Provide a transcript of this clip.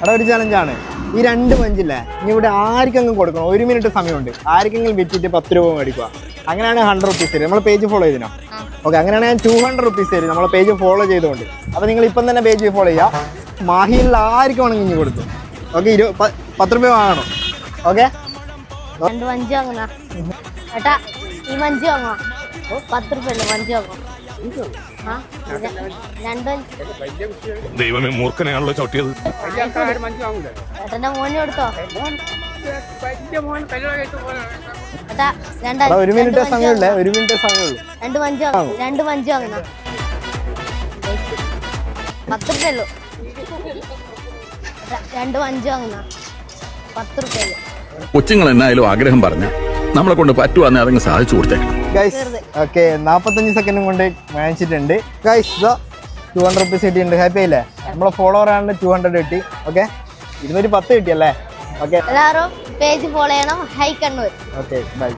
അവിടെ ഒരു ചലഞ്ചാണ്. ഈ 2 മഞ്ചില്ലേ ഇനി ഇവിടെ ആർക്കെങ്കിലും കൊടുക്കണം, 1 മിനിറ്റ് സമയമുണ്ട്. ആർക്കെങ്കിലും വിറ്റിട്ട് 10 രൂപ മേടിക്കുക. അങ്ങനെയാണ് 100 റുപ്പീസ് തരും. നമ്മൾ പേജ് ഫോളോ ചെയ്തിനോ? ഓക്കെ, അങ്ങനെയാണ് ഞാൻ 200 റുപ്പീസ് തരും നമ്മളെ പേജ് ഫോളോ ചെയ്തുകൊണ്ട്. അപ്പോൾ നിങ്ങൾ ഇപ്പം തന്നെ പേജ് ഫോളോ ചെയ്യുക. മാഹിയിൽ ആർക്കും വേണമെങ്കിൽ ഇനി കൊടുക്കും. ഓക്കെ, 10 രൂപ വാങ്ങണം. ഓക്കെ, 2 മഞ്ച് വാങ്ങുന്ന ഏട്ടാ, ഈ മഞ്ച് വാങ്ങോ? 10 രൂപ മഞ്ച് വാങ്ങോ? ദൈവമേ, മൂർഖനെയാണല്ലോ ചവിട്ടിയത്. ഏട്ടന്റെ മോനെ കൊടുത്തോ? ഏട്ടാ, 1 മിനിറ്റ് സമയമുള്ളേ, 1 മിനിറ്റ് സമയമുള്ളൂ. 2 മഞ്ച് വാങ്ങും. 2 മഞ്ച് വാങ്ങുന്ന 10 രൂപയുള്ളൂ. 2 മഞ്ച് വാങ്ങുന്ന 10 രൂപയുള്ളൂ. കൊച്ചുങ്ങൾ എന്നായാലും ആഗ്രഹം പറഞ്ഞ നമ്മളെ കൊണ്ട് പറ്റുവാന്നെ അതങ്ങ് സാധിച്ചു കൊടുത്തേക്കണം. ഗൈസ് ഓക്കെ, 45 സെക്കൻഡും കൊണ്ട് വാങ്ങിച്ചിട്ടുണ്ട്. ഗൈസ് 200 റുപ്പീസ് കിട്ടിയിട്ടുണ്ട്. ഹാപ്പി ആയില്ലേ? നമ്മളെ ഫോളോവർ ആണ് 200 കിട്ടി. ഓക്കെ, 210 കിട്ടിയല്ലേ? ഓക്കെ, എല്ലാവരും പേജ് ഫോളോ ചെയ്യണം. ഹൈ കണ്ണൂർ. Okay, by.